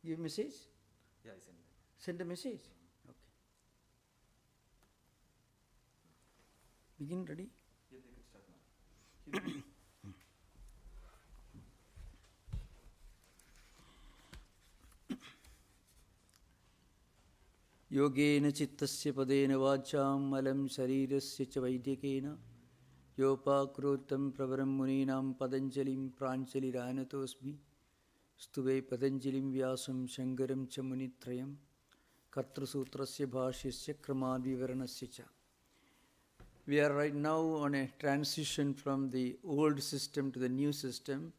Give message? Yeah, I send it. Send a message? Okay. Begin, ready? Yeah, they can start now. Yogena chittasya padena vacham malam sharirasya cha vaidhyakena yopakrotam pravaram muninam patanjalim pranchaliranatosmi stuve patanjalim vyasam shankaram cha munitrayam katra sutrasya bhashyasya kramadvivaranasya cha. We are right now on a transition from the old system to the new system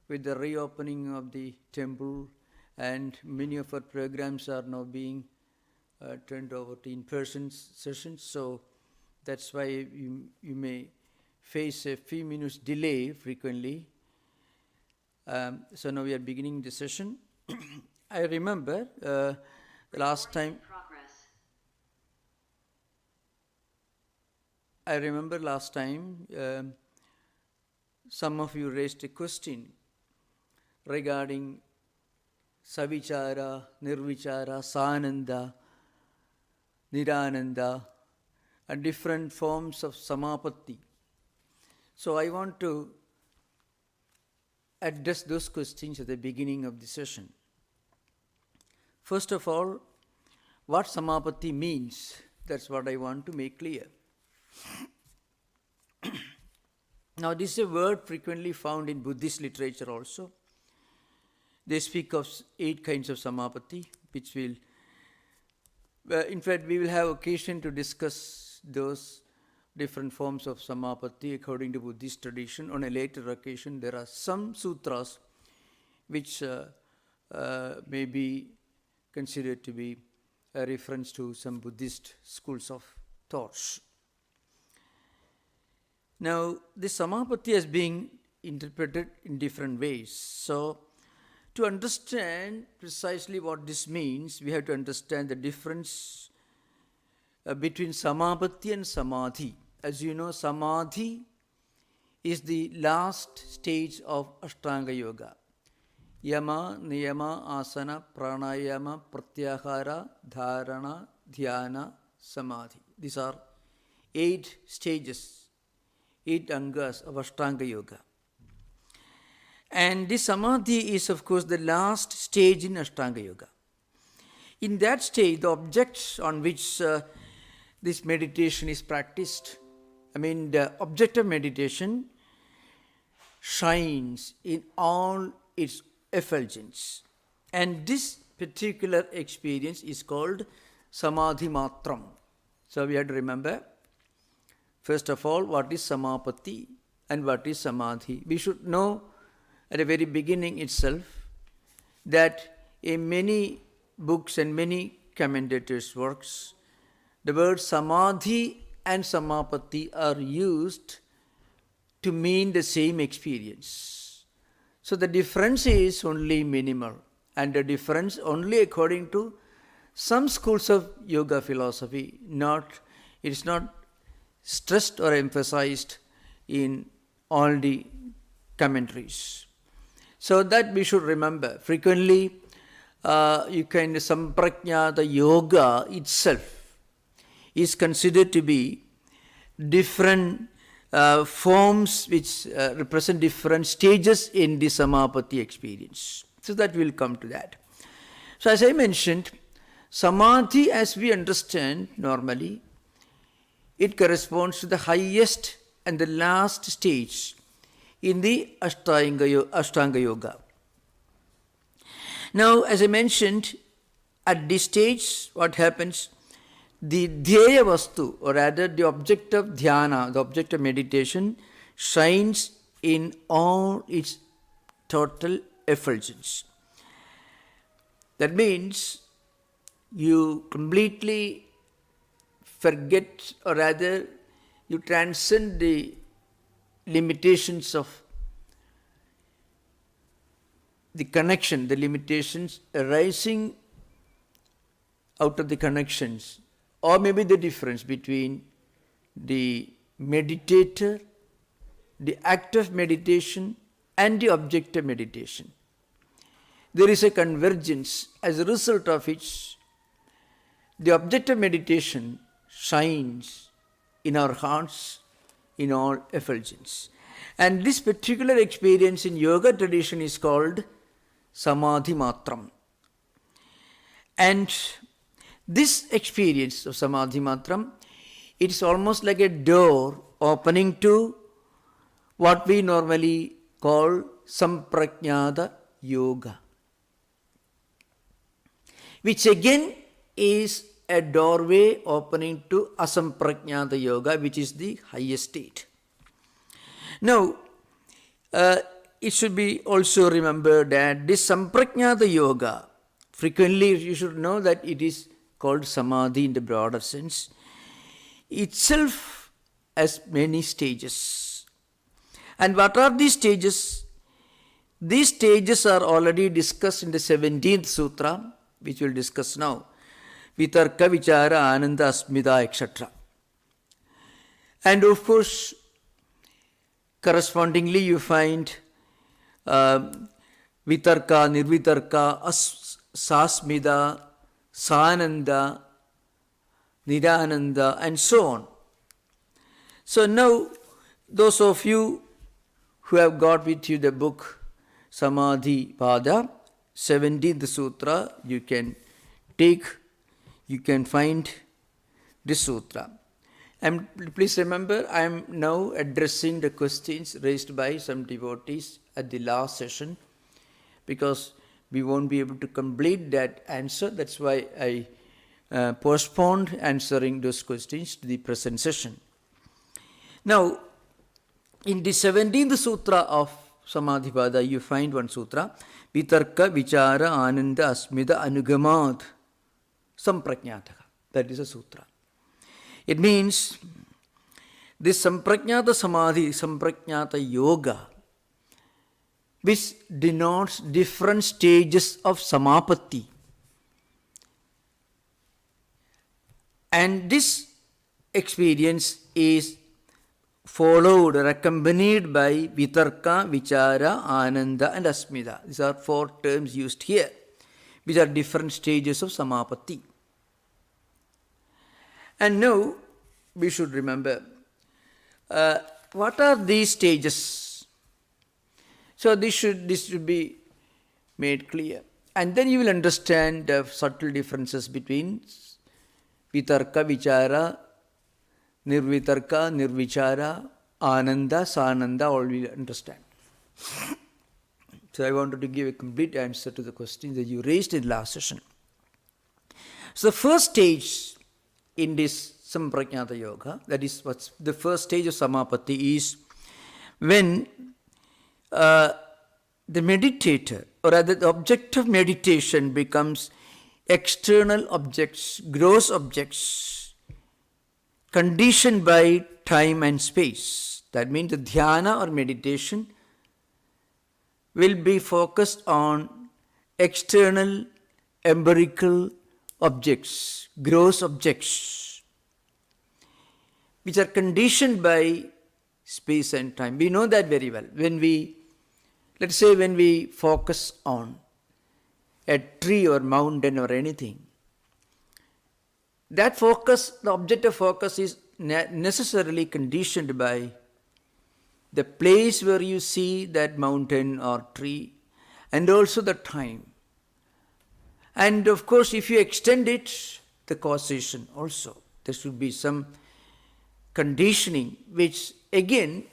with the reopening of the temple, and many of our programs are now being turned over to in-person sessions, so that's why you may face a few minutes delay frequently. So now we are beginning the session. I remember the last time. Some of you raised a question regarding Savichara, Nirvichara, Sananda, Nirananda, and different forms of Samapati. So I want to address those questions at the beginning of the session. First of all, what Samapati means, that's what I want to make clear. Now, this is a word frequently found in Buddhist literature also. They speak of 8 kinds of Samapati, which will, in fact, we will have occasion to discuss those different forms of Samapati according to Buddhist tradition. On a later occasion, there are some sutras which may be considered to be a reference to some Buddhist schools of thoughts. Now, this Samapati is being interpreted in different ways. So, to understand precisely what this means, we have to understand the difference between Samapati and Samadhi. As you know, Samadhi is the last stage of Ashtanga Yoga. Yama, Niyama, Asana, Pranayama, Pratyahara, Dharana, Dhyana, Samadhi. These are 8 stages, 8 angas of Ashtanga Yoga. And this Samadhi is, of course, the last stage in Ashtanga Yoga. In that stage, the objects on which this meditation is practiced, the object of meditation shines in all its effulgence. And this particular experience is called Samadhi Matram. So we have to remember, first of all, what is Samapati and what is Samadhi. We should know at the very beginning itself that in many books and many commentators' works, the words Samadhi and Samapati are used to mean the same experience. So the difference is only minimal, and the difference only according to some schools of yoga philosophy. It is not stressed or emphasized in all the commentaries. So that we should remember. Frequently, Samprajna, the yoga itself, is considered to be different forms which represent different stages in the Samapati experience. So that will come to that. So as I mentioned, Samadhi, as we understand normally, it corresponds to the highest and the last stage in the Ashtanga Yoga. Now, as I mentioned, at this stage, what happens? The Dhyaya Vastu, or rather the object of dhyana, the object of meditation, shines in all its total effulgence. That means you completely forget, or rather you transcend the limitations of the connection, the limitations arising out of the connections, or maybe the difference between the meditator, the act of meditation, and the objective meditation. There is a convergence, as a result of which the objective meditation shines in our hearts in all effulgence. And this particular experience in yoga tradition is called Samadhi Matram. And this experience of Samadhi Matram, it is almost like a door opening to what we normally call Samprajnata Yoga, which again is a doorway opening to Asamprajnata Yoga, which is the highest state. Now, it should be also remembered that this Samprajnata Yoga, frequently you should know that it is called Samadhi in the broader sense, itself has many stages. And what are these stages? These stages are already discussed in the 17th Sutra, which we will discuss now. Vitarka, Vichara, Ananda, Asmita, etc. And of course, correspondingly you find Vitarka, Nirvitarka, Sasmita, Sananda, Nirananda, and so on. So now, those of you who have got with you the book Samadhi Pada, 17th Sutra, you can find this sutra. And please remember, I am now addressing the questions raised by some devotees at the last session, because we won't be able to complete that answer. That's why I postponed answering those questions to the present session. Now, in the 17th Sutra of Samadhipada, you find one sutra, Vitarka, Vichara, Ananda, Asmita, Anugamad, Samprajnataka. That is a sutra. It means this Samprajnata Samadhi, Samprajnata Yoga, which denotes different stages of Samapati. And this experience is followed or accompanied by Vitarka, Vichara, Ananda and Asmita. These are 4 terms used here, which are different stages of Samapati. And now we should remember what are these stages. So this should be made clear. And then you will understand the subtle differences between Vitarka, Vichara, Nirvitarka, Nirvichara, Ananda, Sananda, all will understand. So I wanted to give a complete answer to the question that you raised in last session. So the first stage in this Samprajnata Yoga, that is what's the first stage of Samapati, is when the meditator, or rather the object of meditation, becomes external objects, gross objects, conditioned by time and space. That means the dhyana or meditation will be focused on external empirical objects, gross objects, which are conditioned by space and time. We know that very well. Let's say when we focus on a tree or mountain or anything, that focus, the object of focus, is necessarily conditioned by the place where you see that mountain or tree, and also the time. And of course, if you extend it, the causation also. There should be some conditioning, which again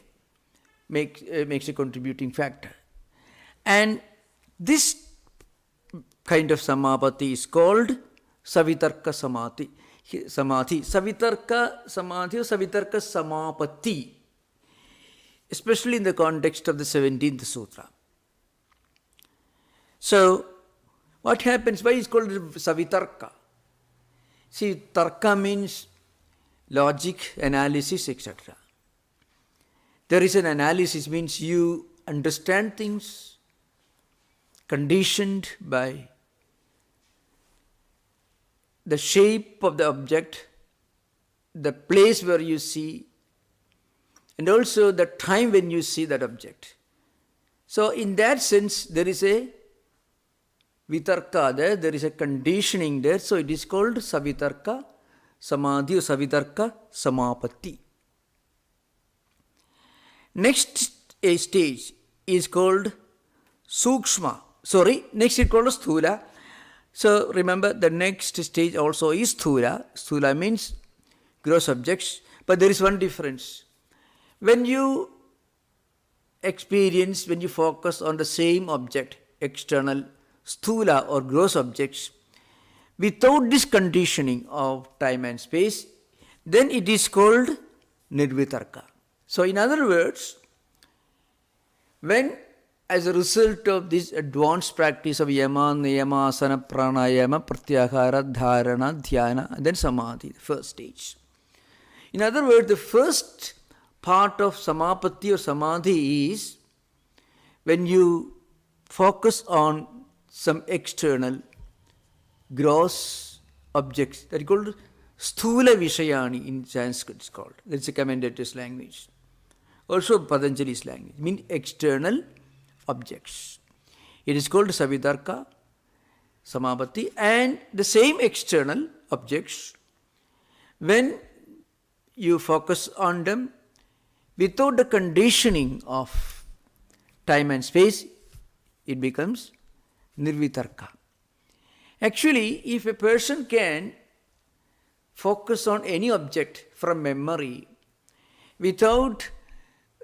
makes a contributing factor. And this kind of Samapati is called Savitarka Samadhi. Savitarka Samadhi or Savitarka Samapati, especially in the context of the 17th Sutra. So, what happens? Why is it called Savitarka? See, Tarka means logic, analysis, etc. There is an analysis, means you understand things conditioned by the shape of the object, the place where you see, and also the time when you see that object. So in that sense, there is a vitarka there is a conditioning there. So it is called savitarka samadhi or savitarka samapati. Next stage is called Sukshma. Next is called Sthula. So remember, the next stage also is Sthula. Sthula means gross objects. But there is one difference. When you focus on the same object, external Sthula or gross objects, without this conditioning of time and space, then it is called Nirvitarka. So in other words, when as a result of this advanced practice of yama, niyama, asana, pranayama, pratyahara, dharana, dhyana, and then samadhi, the first stage. In other words, the first part of samapati or samadhi is when you focus on some external gross objects. That is called sthula vishayani in Sanskrit it's called. That's a commentator's language. Also Patanjali's language. It means external objects. It is called savitarka, samapati, and the same external objects, when you focus on them without the conditioning of time and space, it becomes nirvitarka. Actually, if a person can focus on any object from memory without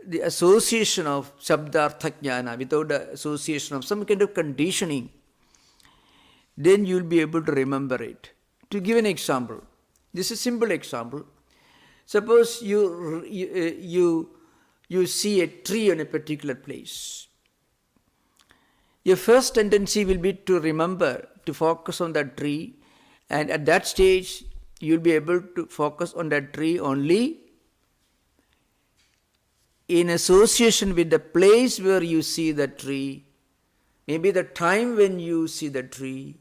the association of shabdartha jnana, without the association of some kind of conditioning, then you will be able to remember it. To give an example, this is a simple example. Suppose you see a tree in a particular place. Your first tendency will be to remember, to focus on that tree, and at that stage you will be able to focus on that tree only in association with the place where you see the tree, maybe the time when you see the tree,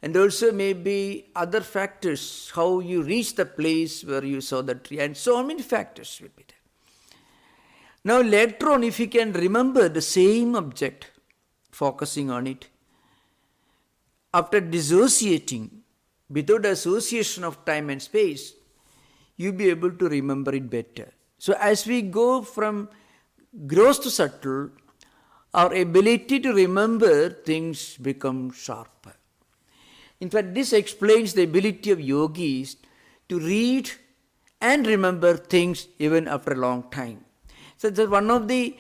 and also maybe other factors, how you reach the place where you saw the tree, and so many factors will be there. Now later on, if you can remember the same object, focusing on it, after dissociating, without association of time and space, you'll be able to remember it better. So as we go from gross to subtle, our ability to remember things becomes sharper. In fact, this explains the ability of yogis to read and remember things even after a long time. So that's one of the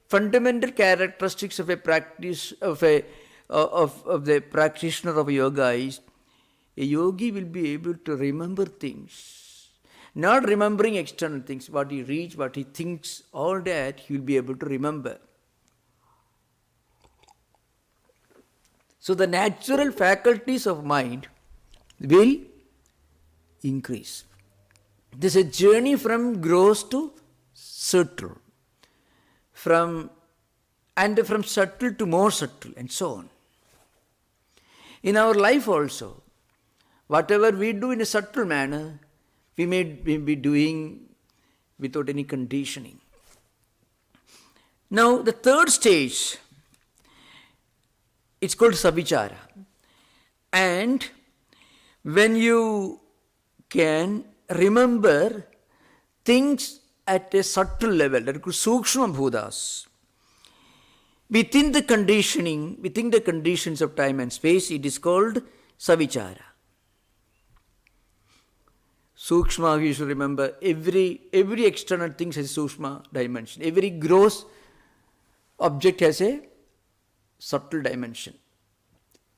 fundamental characteristics of a practice of the practitioner of yoga is a yogi will be able to remember things, not remembering external things, what he reads, what he thinks, all that he will be able to remember. So the natural faculties of mind will increase. This is a journey from gross to subtle, from subtle to more subtle, and so on. In our life also, whatever we do in a subtle manner, we may be doing without any conditioning. Now, the third stage, it's called Sabichara. And when you can remember things at a subtle level, that is called Sukshma Bhutas, within the conditions of time and space, it is called Savichara. Sukshma, you should remember, every external thing has a Sukshma dimension. Every gross object has a subtle dimension.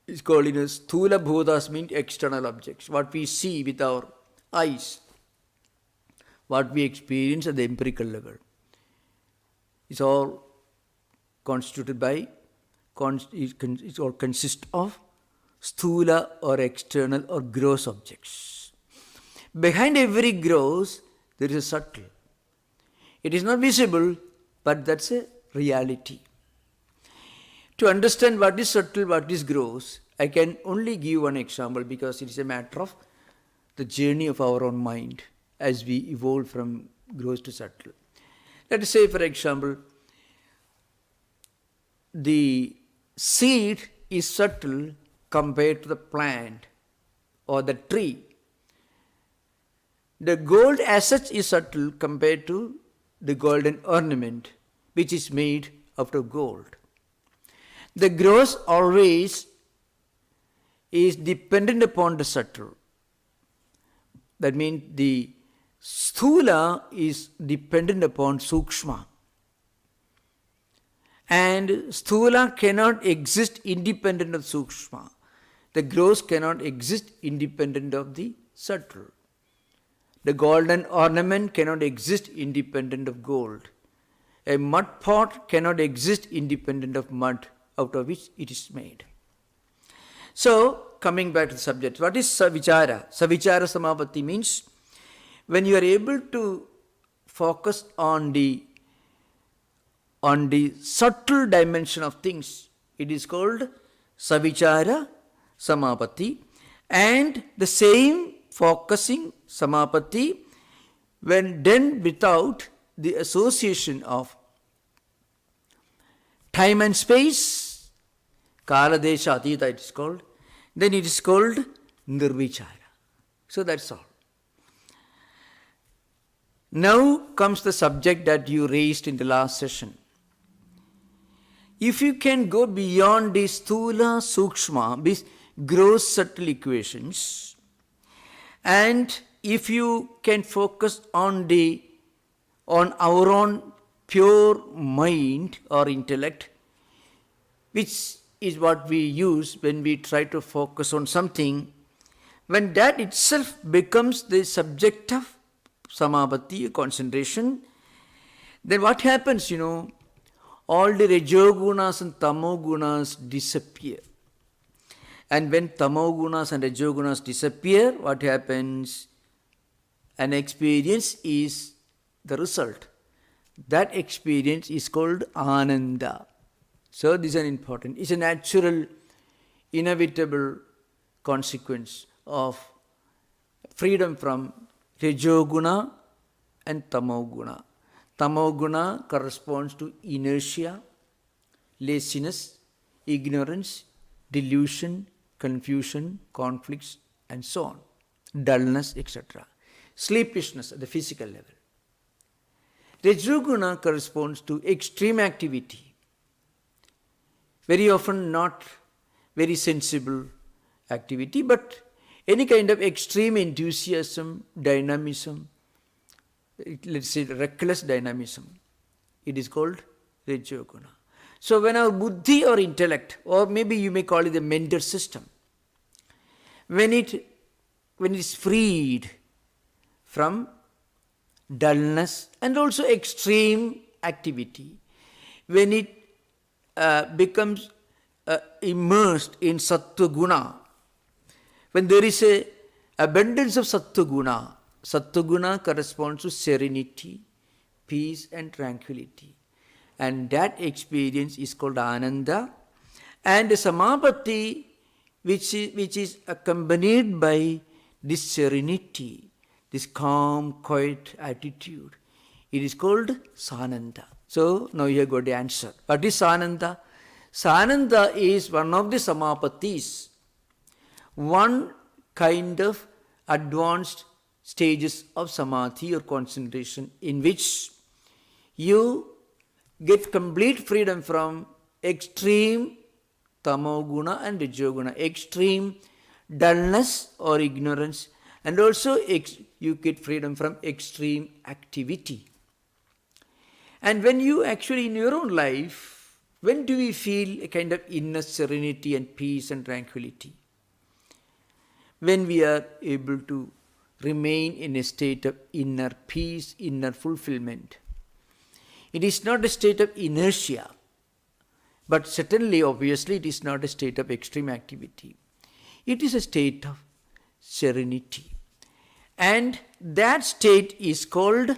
It's called Sthula Bhutas, means external objects. What we see with our eyes, what we experience at the empirical level. It's all constituted by, it all consists of sthula or external or gross objects. Behind every gross, there is a subtle. It is not visible, but that's a reality. To understand what is subtle, what is gross, I can only give one example because it is a matter of the journey of our own mind as we evolve from gross to subtle. Let us say, for example, the seed is subtle compared to the plant or the tree. The gold as such is subtle compared to the golden ornament which is made out of gold. The gross always is dependent upon the subtle. That means the sthula is dependent upon sukshma. And sthula cannot exist independent of sukshma. The gross cannot exist independent of the subtle. The golden ornament cannot exist independent of gold. A mud pot cannot exist independent of mud out of which it is made. So, coming back to the subject, what is Savichara? Savichara Samapati means when you are able to focus on the subtle dimension of things, it is called Savichara Samapati. And the same focusing Samapati, when done without the association of time and space, Kala Desha Atita it is called, then it is called Nirvichara. So that's all. Now comes the subject that you raised in the last session. If you can go beyond these sthula, sukshma, these gross subtle equations, and if you can focus on our own pure mind or intellect, which is what we use when we try to focus on something, when that itself becomes the subject of samapati, concentration, then what happens, all the rajogunas and tamogunas disappear. And when tamogunas and rajogunas disappear, what happens? An experience is the result. That experience is called ananda. So this is an important, it's a natural, inevitable consequence of freedom from rajoguna and tamoguna. Tamoguna corresponds to inertia, laziness, ignorance, delusion, confusion, conflicts, and so on. Dullness, etc. Sleepishness at the physical level. Rajoguna corresponds to extreme activity. Very often not very sensible activity, but any kind of extreme enthusiasm, dynamism, let's say reckless dynamism, it is called Rajoguna. So when our buddhi or intellect, or maybe you may call it the mental system, when it is freed from dullness and also extreme activity, when it becomes immersed in sattva guna, when there is a abundance of sattva guna corresponds to serenity, peace and tranquility. And that experience is called ananda. And the samapati, which is accompanied by this serenity, this calm, quiet attitude, it is called sananda. So now you have got the answer. What is sananda? Sananda is one of the samapatis, one kind of advanced stages of samadhi or concentration in which you get complete freedom from extreme tamoguna and rajoguna, extreme dullness or ignorance, and also you get freedom from extreme activity. And when you actually in your own life, when do we feel a kind of inner serenity and peace and tranquility? When we are able to remain in a state of inner peace, inner fulfillment. It is not a state of inertia, but certainly, obviously, it is not a state of extreme activity. It is a state of serenity. And that state is called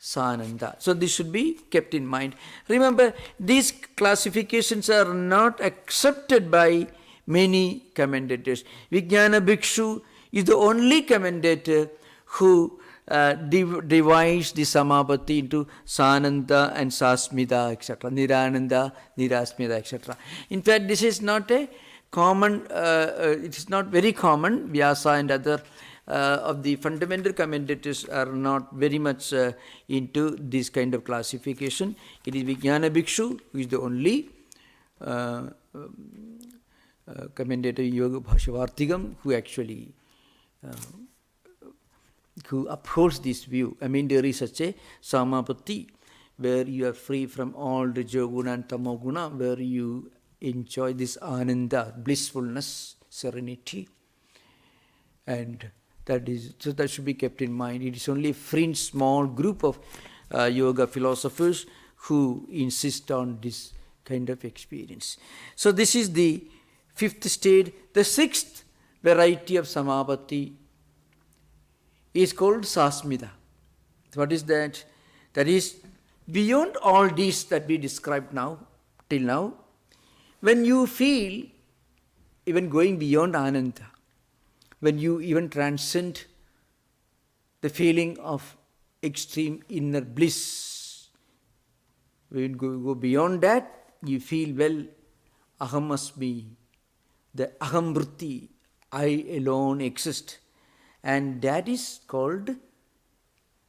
sananda. So this should be kept in mind. Remember, these classifications are not accepted by many commentators. Vijnana Bhikshu is the only commentator who divides the Samapati into Sananda and Sasmita, etc., Nirananda, Nirasmita, etc. In fact, this is not a common, it is not very common. Vyasa and other of the fundamental commentators are not very much into this kind of classification. It is Vijnana Bhikshu who is the only commentator Yoga Bhashavartigam who actually who upholds this view. I mean, there is such a Samapati where you are free from all the Joguna and Tamoguna, where you enjoy this Ananda, blissfulness, serenity, and that should be kept in mind. It is only a fringe small group of yoga philosophers who insist on this kind of experience. So this is the fifth state. The sixth variety of Samapati is called Sasmita. What is that? That is beyond all these that we described now, till now, when you feel even going beyond Ananda, when you even transcend the feeling of extreme inner bliss, when you go beyond that, you feel, well, Aham Asmi, the Aham Vritti, I alone exist. And that is called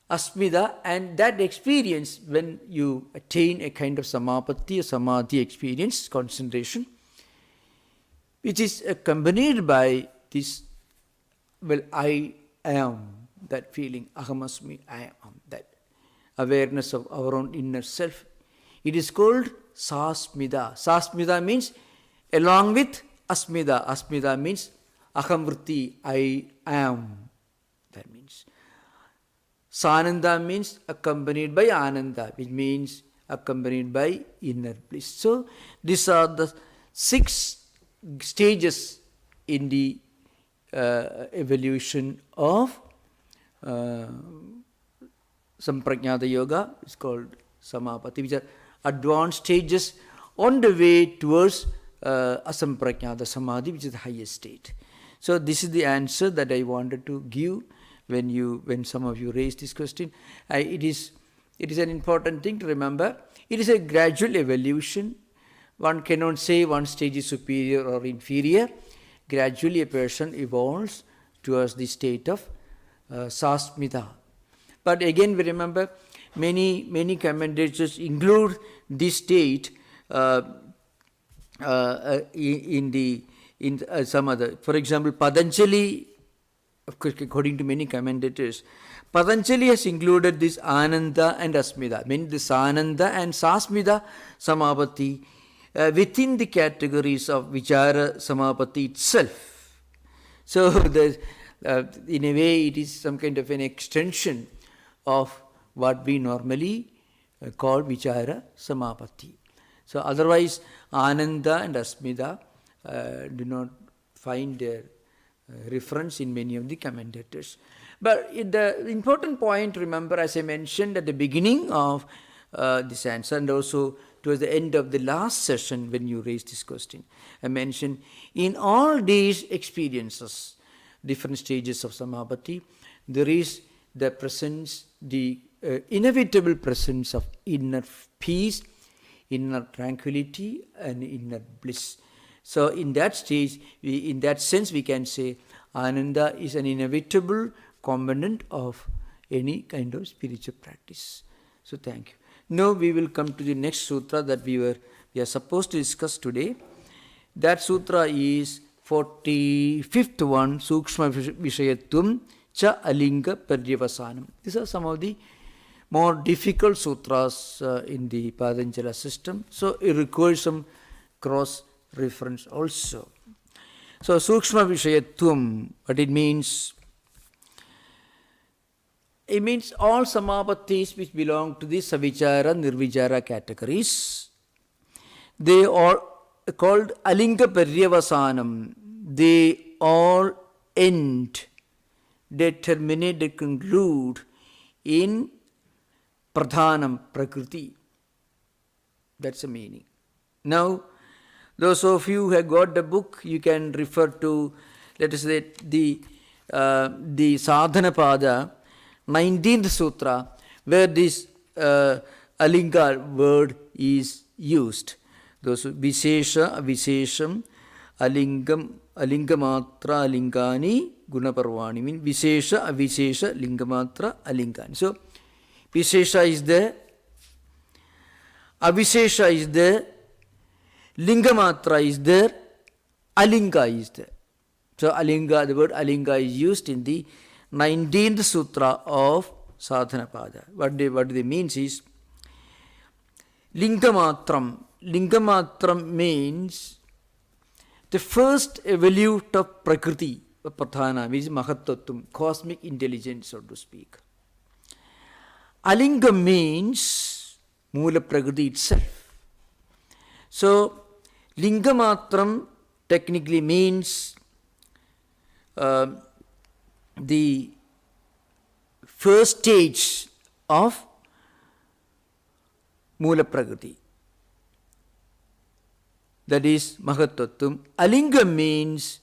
Asmita, and that experience, when you attain a kind of Samapati, a Samadhi experience, concentration, which is accompanied by this, well, I am, that feeling, Aham Asmi, I am, that awareness of our own inner self. It is called Sasmita. Sasmita means along with Asmita. Asmita means Aham Vritti, I am. That means Sananda means accompanied by Ananda, which means accompanied by inner bliss. So these are the 6 stages in the evolution of Samprajnata Yoga. It's called Samapati, which are advanced stages on the way towards Asamprajnata Samadhi, which is the highest state. So this is the answer that I wanted to give when some of you raised this question. It is an important thing to remember. It is a gradual evolution. One cannot say one stage is superior or inferior. Gradually a person evolves towards the state of Sasmita. But again, we remember many commentators include this state in some other. For example, Patanjali, of course, according to many commentators, Patanjali has included this Ananda and Asmita, meaning this Ananda and Sasmita Samapati within the categories of Vichara Samapati itself. So, in a way, it is some kind of an extension of what we normally call Vichara Samapati. So, otherwise, Ananda and Asmita do not find their reference in many of the commentators. But the important point, remember, as I mentioned at the beginning of this answer, and also towards the end of the last session when you raised this question, I mentioned in all these experiences, different stages of Samapati, there is the presence, the inevitable presence of inner peace, inner tranquility, and inner bliss. So in that stage, in that sense, we can say Ananda is an inevitable component of any kind of spiritual practice. So thank you. Now we will come to the next sutra that we are supposed to discuss today. That sutra is 45th one, Sukshma Vishayatum cha Alinga Paryavasanam. These are some of the more difficult sutras in the Patanjali system. So it requires some cross reference also. So Sukshma Vishayatum, what it means? It means all Samapatis which belong to the Savichara, Nirvichara categories. They are called Alinga Paryavasanam. They all end, they terminate, they conclude in Pradhanam, Prakriti. That's the meaning. Now, those of you who have got the book, you can refer to, let us say, the Sadhana Pada, 19th sutra, where this alinga word is used. Those Vishesha, Avishesham, Alingam, Alingamatra, Alingani, Gunaparvani mean Vishesha, Avishesha, Lingamatra, Alingani. So, Vishesha is there, Avishesha is there, Lingamatra is there, Alinga is there. So, Alinga, the word Alinga is used in the 19th sutra of Sadhanapada. What they means is Lingamatram. Lingamatram means the first evolute of Prakriti, Pradhana, which is Mahattatvam, cosmic intelligence, so to speak. Alinga means Mula Prakriti itself. So, Lingamatram technically means the first stage of Mula Prakriti. That is Mahattatvam. Alinga means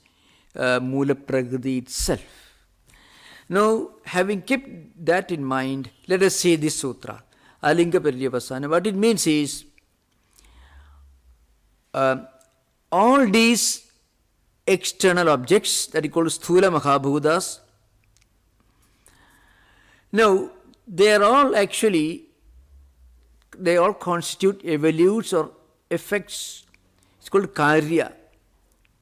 Mula Prakriti itself. Now, having kept that in mind, let us say this sutra, Alinga Paryavasana. What it means is, all these external objects that he calls Sthula Mahabhutas, now, they all constitute evolutes or effects. It's called karya.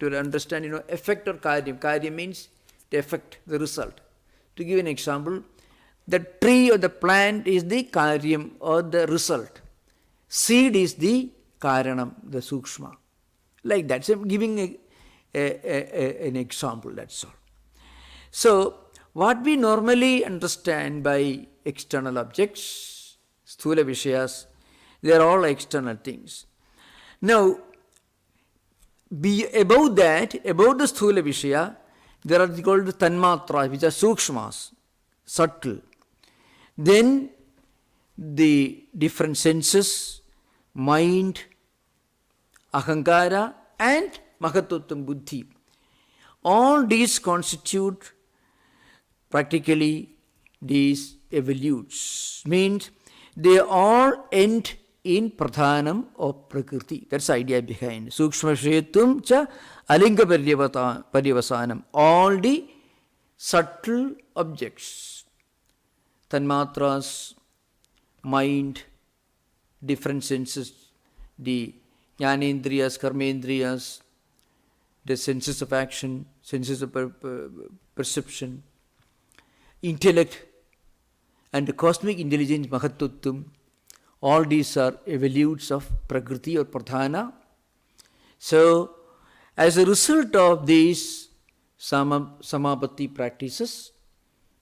To understand, effect or karya. Karya means the effect, the result. To give an example, the tree or the plant is the karyam or the result. Seed is the karanam, the sukshma. Like that. So I'm giving an example, that's all. So, what we normally understand by external objects, sthula vishayas, they are all external things. Now, above that, above the sthula vishaya, there are called tanmatras, which are sukshmas, subtle. Then, the different senses, mind, ahankara, and mahattatvam buddhi. All these constitute practically these evolutes. Means they all end in pradhanam or prakriti. That's the idea behind. Sukshma Vishayatum cha alinga paryavasanam. All the subtle objects, tanmatras, mind, different senses, the jnanendriyas, karmendriyas, the senses of action, senses of perception, intellect, and the cosmic intelligence, Mahattatvam, all these are evolutes of Prakriti or Pradhana. So, as a result of these Samapati practices,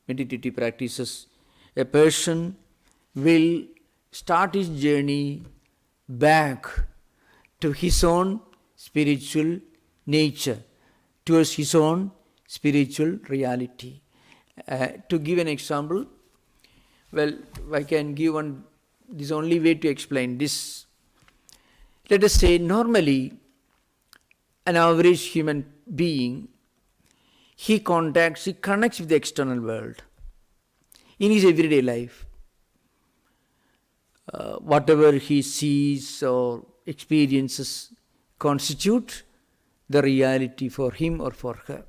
meditative practices, a person will start his journey back to his own spiritual nature, towards his own spiritual reality. To give an example, well, I can give one, this only way to explain this. Let us say normally an average human being, he connects with the external world in his everyday life. Whatever he sees or experiences constitute the reality for him or for her.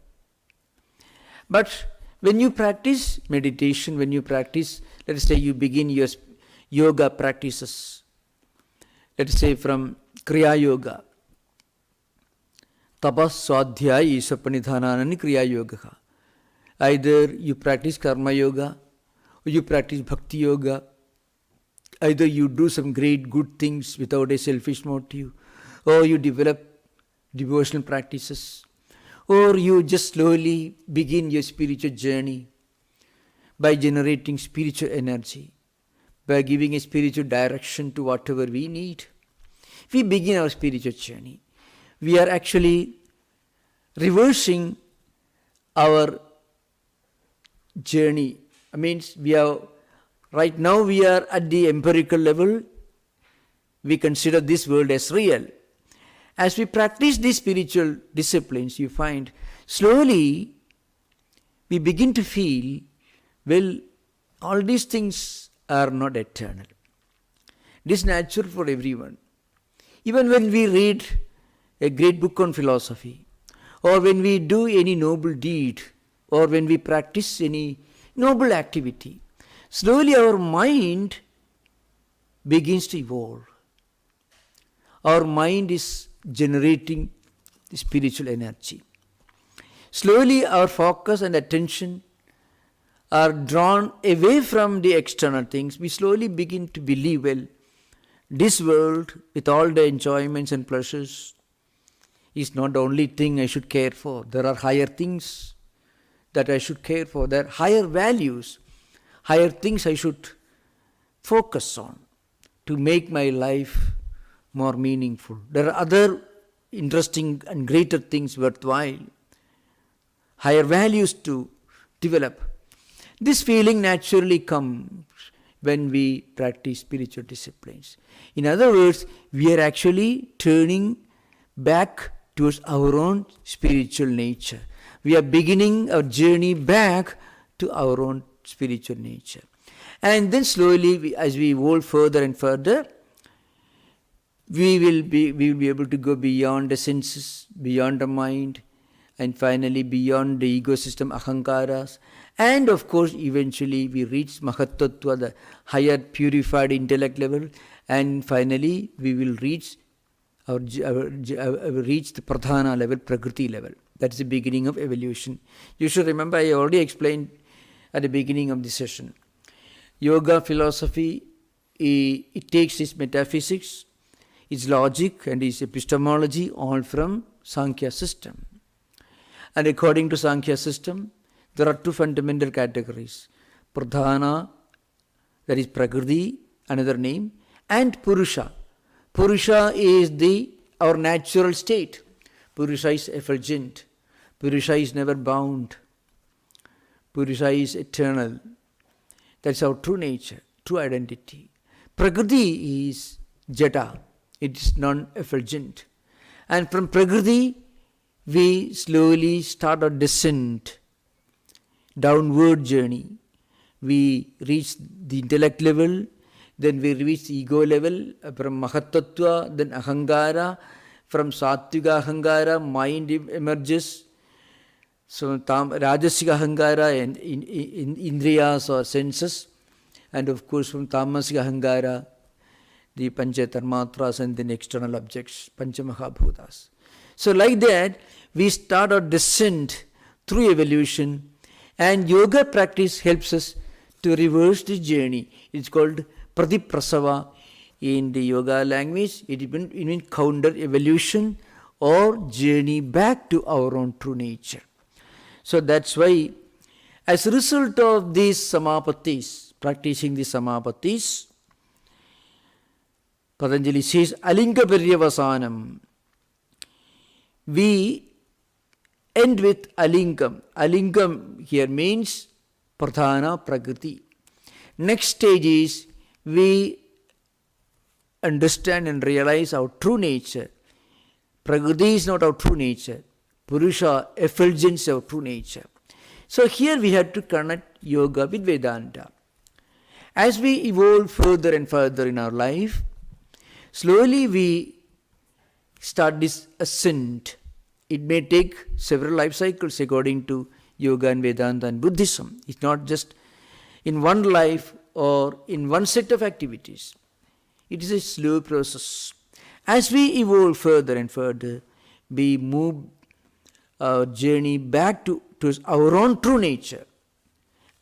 But when you practice meditation, when you practice, let us say you begin your yoga practices, let us say from Kriya Yoga, Tapas, Swadhyaya, Sapanidhananani Kriya Yoga. Either you practice Karma Yoga, or you practice Bhakti Yoga, either you do some great good things without a selfish motive, or you develop devotional practices, or you just slowly begin your spiritual journey by generating spiritual energy, by giving a spiritual direction to whatever we need. We begin our spiritual journey. We are actually reversing our journey. I mean, right now we are at the empirical level. We consider this world as real. As we practice these spiritual disciplines, you find slowly we begin to feel, well, all these things are not eternal. It is natural for everyone. Even when we read a great book on philosophy, or when we do any noble deed, or when we practice any noble activity, slowly our mind begins to evolve. Our mind is generating spiritual energy. Slowly our focus and attention are drawn away from the external things. We slowly begin to believe, well, this world with all the enjoyments and pleasures is not the only thing I should care for. There are higher things that I should care for. There are higher values, higher things I should focus on to make my life more meaningful. There are other interesting and greater things worthwhile, higher values to develop. This feeling naturally comes when we practice spiritual disciplines. In other words, we are actually turning back towards our own spiritual nature. We are beginning our journey back to our own spiritual nature. And then slowly, as we evolve further and further, we will be able to go beyond the senses, beyond the mind, and finally beyond the ego system, ahankaras. And of course, eventually we reach Mahatattva, the higher purified intellect level, and finally we will reach reach the Pradhana level, Prakriti level. That's the beginning of evolution. You should remember, I already explained at the beginning of the session. Yoga philosophy, it takes its metaphysics, its logic and its epistemology all from Sankhya system. And according to Sankhya system, there are two fundamental categories. Pradhana, that is Prakriti, another name, and Purusha. Purusha is our natural state. Purusha is effulgent. Purusha is never bound. Purusha is eternal. That's our true nature, true identity. Prakriti is Jada. It is non-effulgent. And from Prakriti, we slowly start our descent, downward journey. We reach the intellect level, then we reach the ego level, from Mahatattva, then Ahangara, from Sattvika Ahangara, mind emerges. So Rajasika Ahangara and Indriyas or senses, and of course from Tamasika Ahangara, the Panchatarmatras and then external objects, Panchamahabhutas. So like that, we start our descent through evolution, and yoga practice helps us to reverse the journey. It's called Pratiprasava in the yoga language. It means counter evolution or journey back to our own true nature. So that's why, as a result of these Samapatis, practicing the Samapatis, Patanjali says, Alinga Paryavasanam. We end with Alingam. Alingam here means Pradhana Prakriti. Next stage is we understand and realize our true nature. Prakriti is not our true nature. Purusha, effulgence is our true nature. So here we have to connect yoga with Vedanta. As we evolve further and further in our life, slowly we start this ascent. It may take several life cycles according to yoga and Vedanta and Buddhism. It's not just in one life or in one set of activities. It is a slow process. As we evolve further and further, we move our journey back to our own true nature,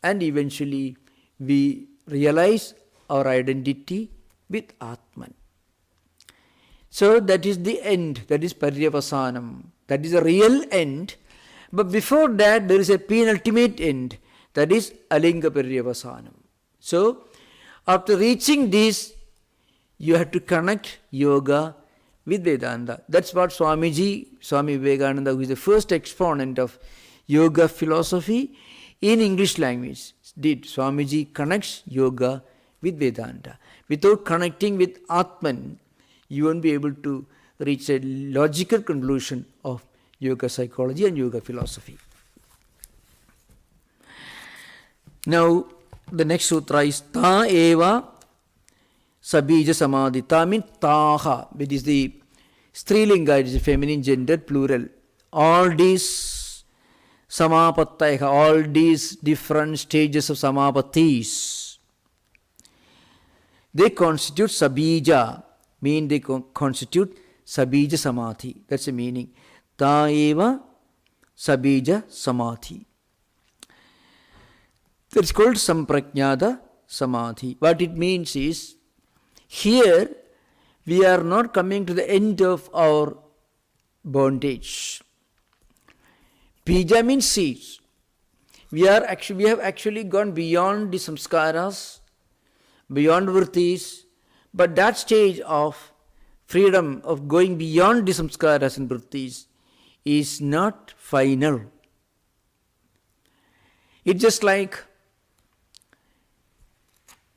and eventually we realize our identity with Atman. So that is the end, that is Paryavasanam, that is the real end. But before that there is a penultimate end, that is Alinga Paryavasanam. So after reaching this, you have to connect yoga with Vedanta. That's what Swami Vivekananda, who is the first exponent of yoga philosophy in English language, did. Swamiji connects yoga with Vedanta. Without connecting with Atman, you won't be able to reach a logical conclusion of yoga psychology and yoga philosophy. Now, The next sutra is Ta eva Sabija Samadhi. Ta means Taha, which is the Strilinga, it is the feminine gender, plural. All these Samapataiha, all these different stages of Samapatis, they constitute Sabija, mean they constitute Sabija Samadhi. That's the meaning. Ta eva Sabija Samadhi. That's called Samprajnata Samadhi. What it means is, here we are not coming to the end of our bondage. Bija means seeds. We have actually gone beyond the samskaras, beyond vrittis, but that stage of freedom of going beyond the samskaras and vrittis is not final. It's just like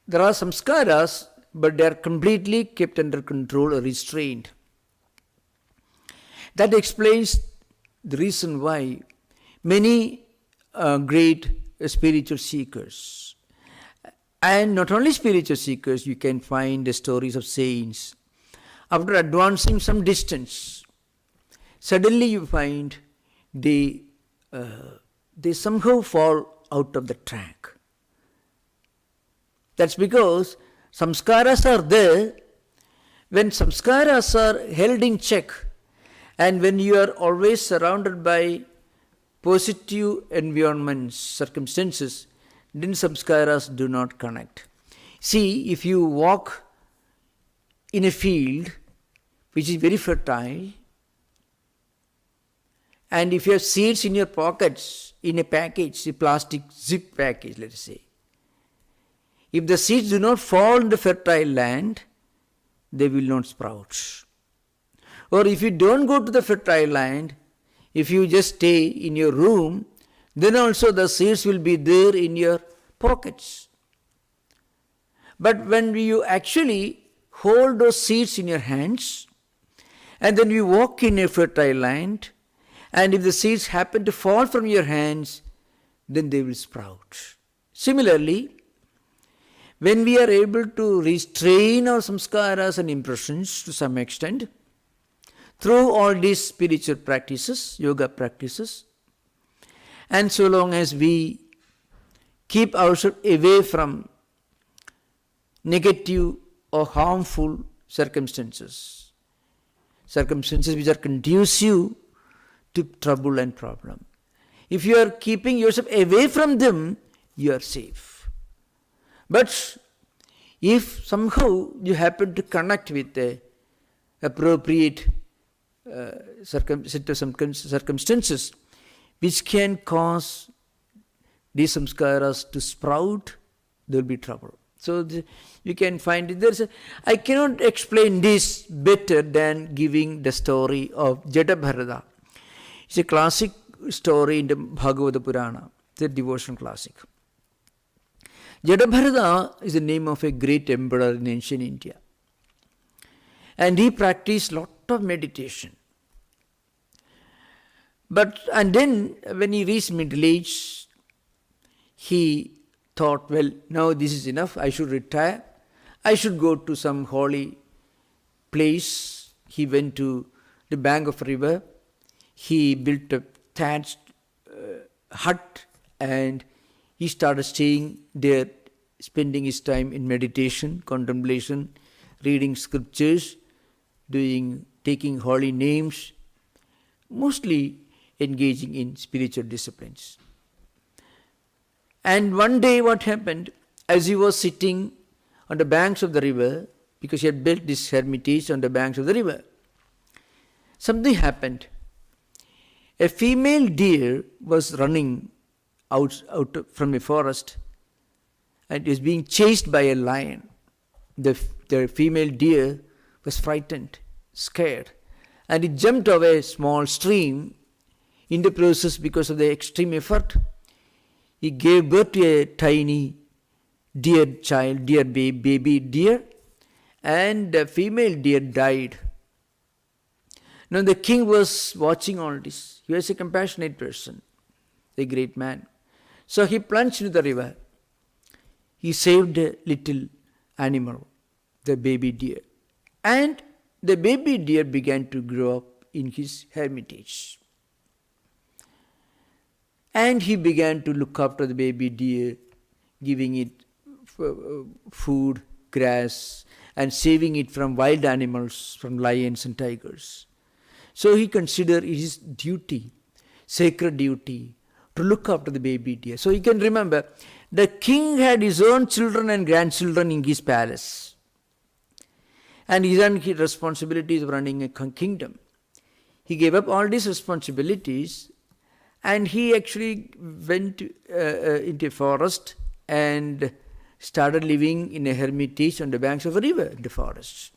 there are samskaras, but they are completely kept under control or restrained. That explains the reason why many great spiritual seekers, and not only spiritual seekers, you can find the stories of saints, after advancing some distance, suddenly you find they somehow fall out of the track. That's because samskaras are there. When samskaras are held in check, and when you are always surrounded by positive environments, circumstances, then samskaras do not connect. See, if you walk in a field which is very fertile, and if you have seeds in your pockets, in a package, a plastic zip package, let us say, if the seeds do not fall in the fertile land, they will not sprout. Or if you don't go to the fertile land, if you just stay in your room, then also the seeds will be there in your pockets. But when you actually hold those seeds in your hands, and then you walk in a fertile land, and if the seeds happen to fall from your hands, then they will sprout. Similarly, when we are able to restrain our samskaras and impressions to some extent, through all these spiritual practices, yoga practices, and so long as we keep ourselves away from negative or harmful circumstances which are conducive to trouble and problem. If you are keeping yourself away from them, you are safe. But if somehow you happen to connect with the appropriate set of circumstances which can cause these samskaras to sprout, there will be trouble. So you can find it. I cannot explain this better than giving the story of Jadabharata. It's a classic story in the Bhagavata Purana, the devotional classic. Jadabharata is the name of a great emperor in ancient India. And he practiced lot of meditation. And then when he reached middle age, he thought, well, now this is enough, I should retire. I should go to some holy place. He went to the bank of a river. He built a thatched hut, and he started staying there, spending his time in meditation, contemplation, reading scriptures, taking holy names, mostly engaging in spiritual disciplines. And one day what happened, as he was sitting on the banks of the river, because he had built this hermitage on the banks of the river, something happened. A female deer was running out from a forest and is being chased by a lion. The female deer was frightened, scared, and it jumped over a small stream. In the process, because of the extreme effort, he gave birth to a tiny deer child, baby deer, and the female deer died. Now the king was watching all this. He was a compassionate person, a great man. So he plunged into the river. he saved a little animal, the baby deer. And the baby deer began to grow up in his hermitage. And he began to look after the baby deer, giving it food, grass, and saving it from wild animals, from lions and tigers. So he considered it his duty, sacred duty, to look after the baby deer. So you can remember, the king had his own children and grandchildren in his palace. And he had his responsibilities of running a kingdom. He gave up all these responsibilities and he actually went into a forest and started living in a hermitage on the banks of a river in the forest.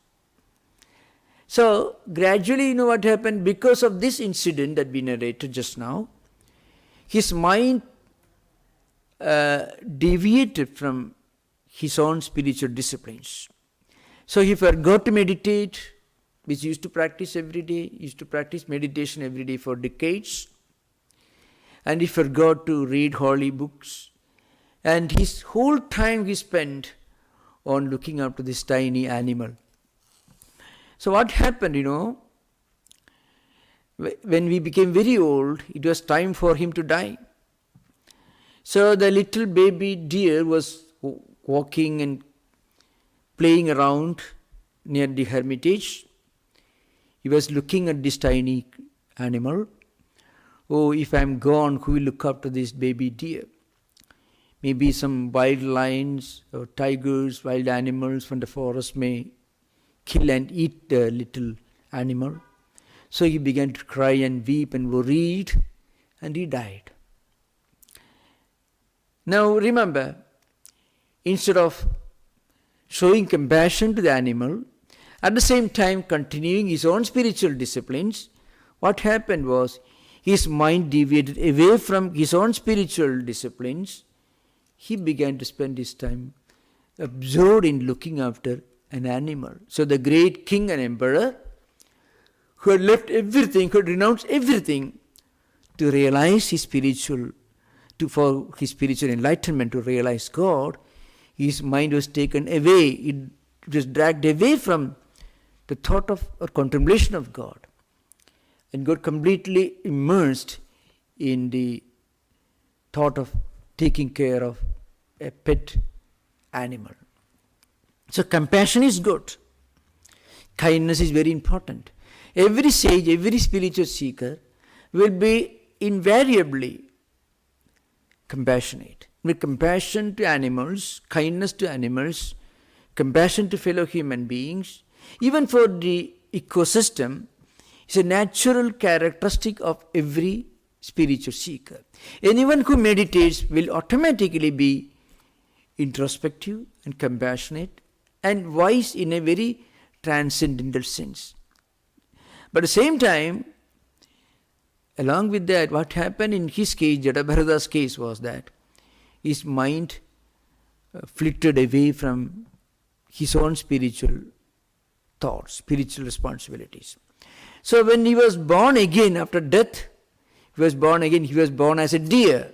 So gradually, you know what happened? Because of this incident that we narrated just now, his mind deviated from his own spiritual disciplines. So he forgot to meditate, which he used to practice every day. He used to practice meditation every day for decades. And he forgot to read holy books. And his whole time he spent on looking after this tiny animal. So what happened, you know, when we became very old, it was time for him to die. So the little baby deer was walking and playing around near the hermitage. He was looking at this tiny animal. Oh, if I am gone, who will look after this baby deer? Maybe some wild lions or tigers, wild animals from the forest may kill and eat the little animal. So he began to cry and weep and worried, and he died. Now remember, instead of showing compassion to the animal, at the same time continuing his own spiritual disciplines, what happened was his mind deviated away from his own spiritual disciplines. He began to spend his time absorbed in looking after an animal. So the great king and emperor, who had left everything, who had renounced everything to realize his spiritual, for his spiritual enlightenment, to realize God, his mind was taken away. It was dragged away from the thought of or contemplation of God, and got completely immersed in the thought of taking care of a pet animal. So compassion is good. Kindness is very important. Every sage, every spiritual seeker will be invariably compassionate. With compassion to animals, kindness to animals, compassion to fellow human beings, even for the ecosystem, is a natural characteristic of every spiritual seeker. Anyone who meditates will automatically be introspective and compassionate and wise in a very transcendental sense. But at the same time, along with that, what happened in his case, Jadabharata's case, was that his mind flitted away from his own spiritual thoughts, spiritual responsibilities. So when he was born again after death, he was born as a deer.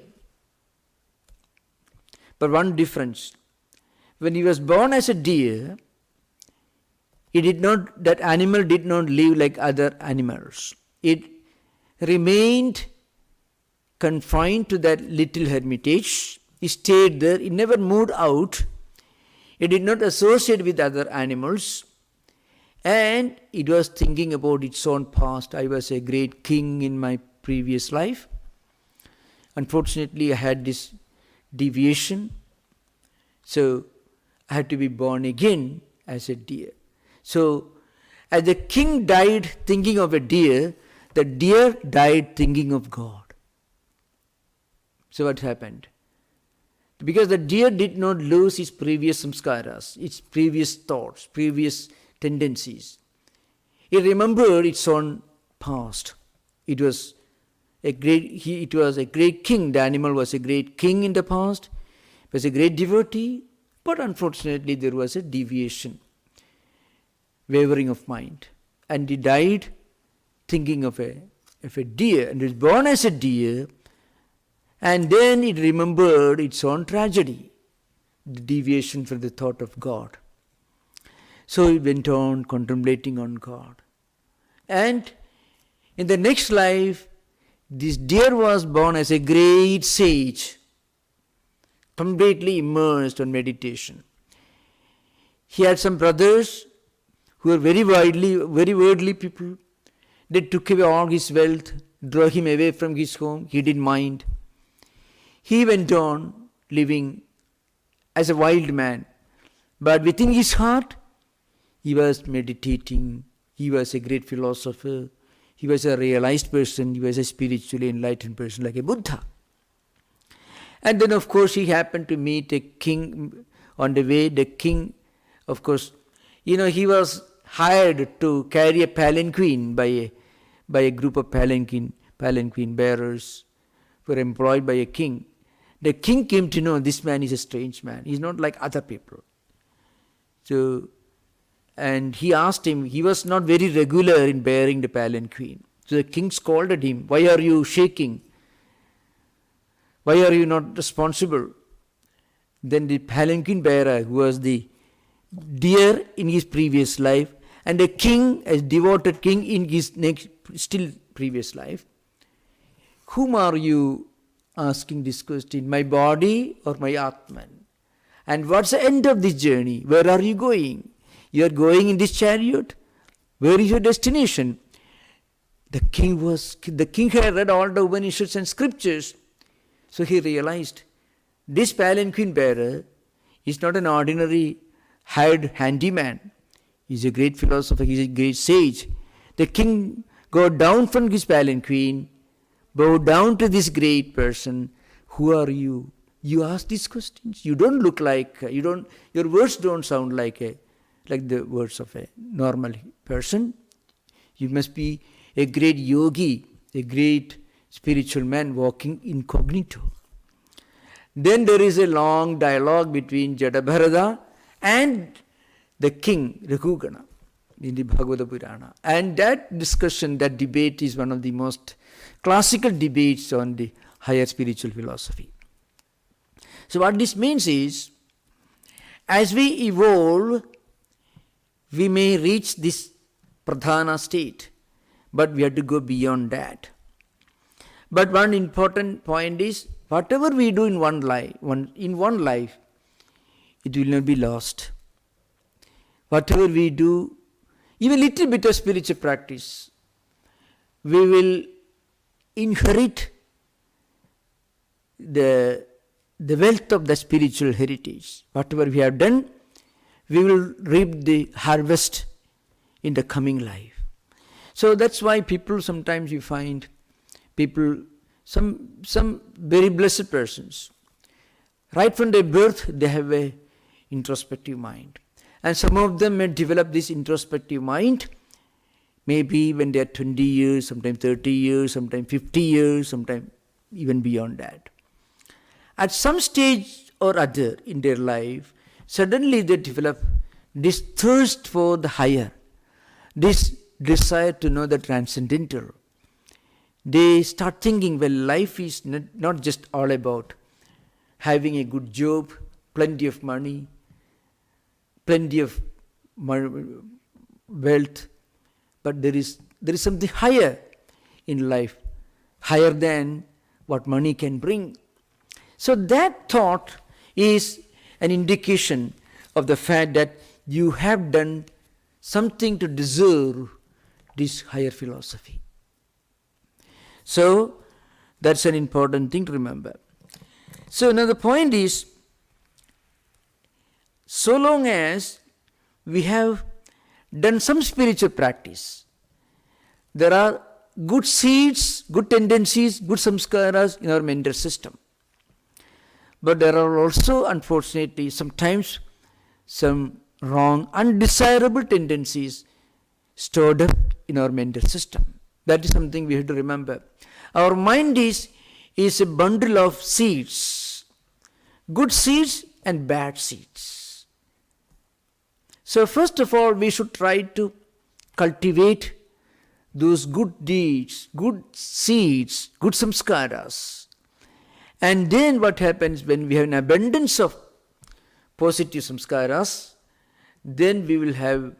But one difference, when he was born as a deer, that animal did not live like other animals. It remained confined to that little hermitage. It stayed there. It never moved out. It did not associate with other animals. And it was thinking about its own past. I was a great king in my previous life. Unfortunately, I had this deviation. So I had to be born again as a deer. So as the king died thinking of a deer, the deer died thinking of God. So what happened? Because the deer did not lose its previous samskaras, its previous thoughts, previous tendencies. It remembered its own past. It was a great king. The animal was a great king in the past. It was a great devotee. But unfortunately there was a deviation, wavering of mind. And he died thinking of a deer, and was born as a deer, and then it remembered its own tragedy. the deviation from the thought of God. So he went on contemplating on God. And in the next life, this deer was born as a great sage, completely immersed on meditation. He had some brothers who were very worldly people. They took away all his wealth, drove him away from his home. He didn't mind. He went on living as a wild man. But within his heart, he was meditating. He was a great philosopher. He was a realized person. He was a spiritually enlightened person like a Buddha. And then, of course, he happened to meet a king on the way. The king, of course, he was hired to carry a palanquin by a group of palanquin bearers who were employed by a king. The king came to know this man is a strange man. He's not like other people. And he asked him, he was not very regular in bearing the palanquin. So the king scolded him, "Why are you shaking? Why are you not responsible?" Then the palanquin bearer, who was the deer in his previous life, and a king, a devoted king in his still previous life, "Whom are you asking this question, my body or my Atman? And what's the end of this journey? Where are you going? You are going in this chariot? Where is your destination?" The king had read all the Upanishads and scriptures. So he realized this palanquin bearer is not an ordinary hired handyman. He's a great philosopher, he's a great sage. The king got down from his palanquin, bowed down to this great person. "Who are you? You ask these questions. You don't look like, your words don't sound like the words of a normal person. You must be a great yogi, a great spiritual man walking incognito." Then there is a long dialogue between Jadabharata and the king, Raghugana, in the Bhagavata Purana. And that discussion, that debate is one of the most classical debates on the higher spiritual philosophy. So what this means is, as we evolve, we may reach this pradhana state, but we have to go beyond that. But one important point is, whatever we do in one life, it will not be lost. Whatever we do, even little bit of spiritual practice, we will inherit the wealth of the spiritual heritage. Whatever we have done, we will reap the harvest in the coming life. So that's why people, sometimes you find people, some very blessed persons, right from their birth they have a introspective mind. And some of them may develop this introspective mind maybe when they are 20 years, sometimes 30 years, sometimes 50 years, sometimes even beyond that. At some stage or other in their life, suddenly they develop this thirst for the higher, this desire to know the transcendental. They start thinking, well, life is not just all about having a good job, plenty of money, plenty of wealth, but there is something higher in life, higher than what money can bring. So that thought is an indication of the fact that you have done something to deserve this higher philosophy. So that's an important thing to remember. So another point is, so long as we have done some spiritual practice, there are good seeds, good tendencies, good samskaras in our mental system. But there are also, unfortunately, sometimes some wrong, undesirable tendencies stored up in our mental system. That is something we have to remember. Our mind is a bundle of seeds, good seeds and bad seeds. So first of all, we should try to cultivate those good deeds, good seeds, good samskaras. And then what happens when we have an abundance of positive samskaras, then we will have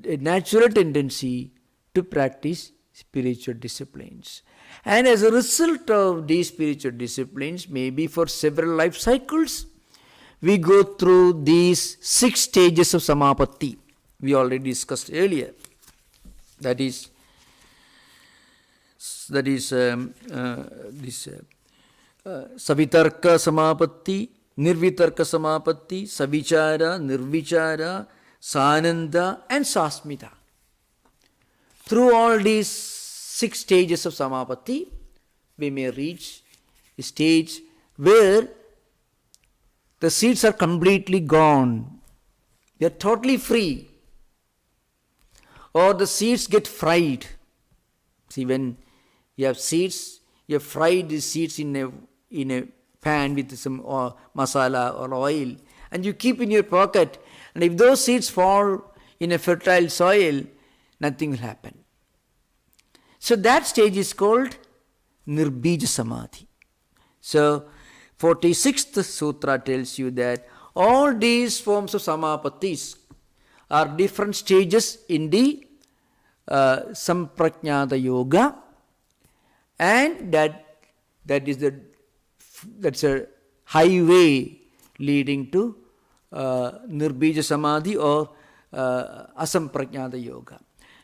a natural tendency to practice spiritual disciplines. And as a result of these spiritual disciplines, maybe for several life cycles, we go through these 6 stages of Samapati. We already discussed earlier. That is this Savitarka Samapati, Nirvitarka Samapati, Savichara, Nirvichara, Sananda and Sasmita. Through all these 6 stages of Samapati, we may reach a stage where the seeds are completely gone. They are totally free. Or the seeds get fried. See, when you have seeds, you have fried the seeds in a pan with some masala or oil, and you keep in your pocket. And if those seeds fall in a fertile soil, nothing will happen. So that stage is called Nirbija Samadhi. So 46th Sutra tells you that all these forms of Samapatis are different stages in the Samprajnata Yoga, and that's a highway leading to Nirbija Samadhi or Asamprajnata Yoga.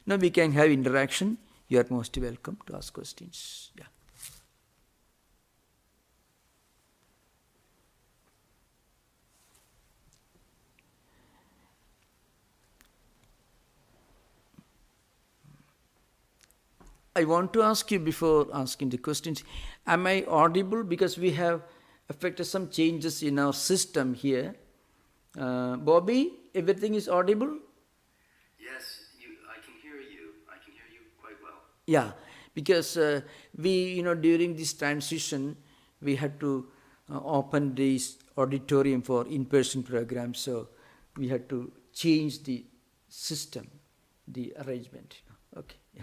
Now we can have interaction. You are most welcome to ask questions. Yeah. I want to ask you before asking the questions, am I audible? Because we have affected some changes in our system here. Bobby, everything is audible? Yes, I can hear you. I can hear you quite well. Yeah, because we, during this transition, we had to open this auditorium for in-person programs, so we had to change the system, the arrangement. Okay, yeah.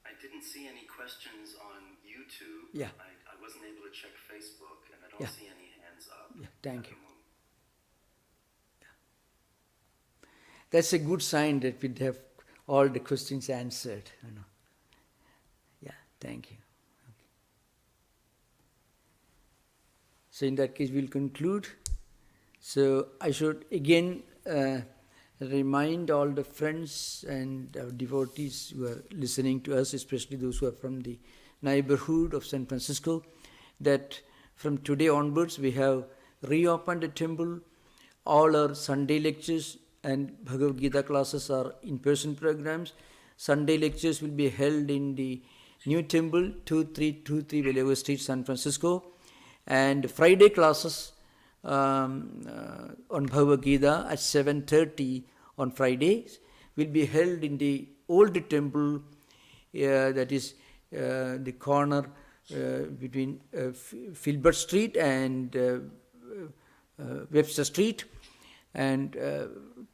I didn't see any questions on YouTube. Yeah. I wasn't able to check Facebook, and I don't Yeah. see any hands up. Yeah, thank at you. the moment. That's a good sign that we have all the questions answered. Yeah, thank you. Okay. So in that case, we'll conclude. So I should again remind all the friends and our devotees who are listening to us, especially those who are from the neighborhood of San Francisco, that from today onwards we have reopened the temple. All our Sunday lectures and Bhagavad Gita classes are in-person programs. Sunday lectures will be held in the new temple, 2323 Vallejo Street, San Francisco. And Friday classes on Bhagavad Gita at 7:30 on Fridays will be held in the old temple, that is the corner between Filbert Street and Webster Street, and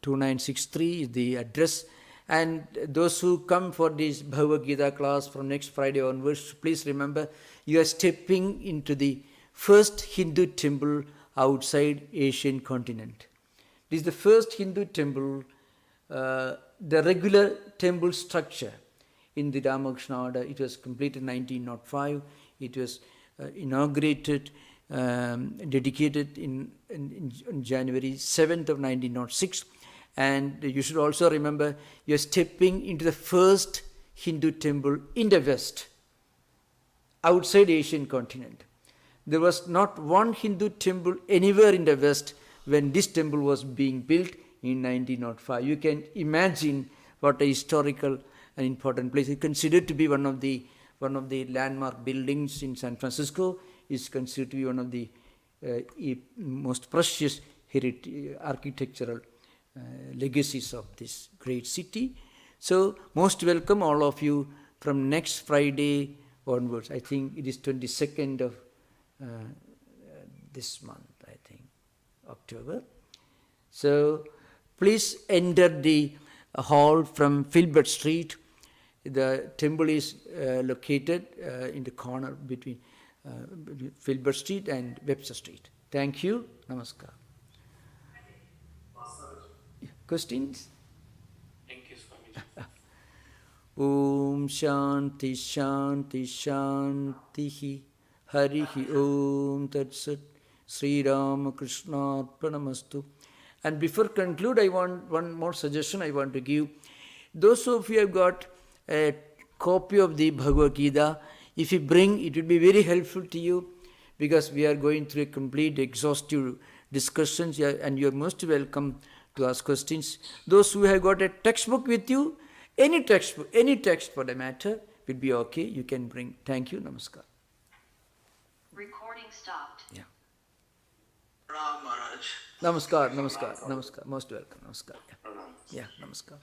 2963 is the address. And those who come for this Bhagavad Gita class from next Friday onwards, please remember you are stepping into the first Hindu temple outside Asian continent. This is the first Hindu temple, the regular temple structure in the Ramakrishna order. It was completed in 1905. It was inaugurated, dedicated in January 7th of 1906. And you should also remember you are stepping into the first Hindu temple in the West, outside Asian continent. There was not one Hindu temple anywhere in the West when this temple was being built in 1905. You can imagine what a historical and important place. It's considered to be one of the landmark buildings in San Francisco. It's considered to be one of the most precious architectural legacies of this great city. So most welcome all of you from next Friday onwards. I think it is 22nd of this month, I think, October. So please enter the hall from Filbert Street. The temple is located in the corner between Filbert Street and Webster Street. Thank you. Namaskar. Questions? Thank you, Swami. Om Shanti Shanti Shanti Harihi Om Tat Sat Sri Ramakrishna Arpanamastu. And before conclude, I want one more suggestion I want to give. Those of you have got a copy of the Bhagavad Gita, if you bring, it will be very helpful to you, because we are going through a complete exhaustive discussions here, and you are most welcome to ask questions. Those who have got a textbook with you, any textbook, any text for the matter, will be okay. You can bring. Thank you. Namaskar. Recording stopped. Yeah. Ram Maharaj. Namaskar. Namaskar. Namaskar. Most welcome. Namaskar. Yeah. Yeah. Namaskar.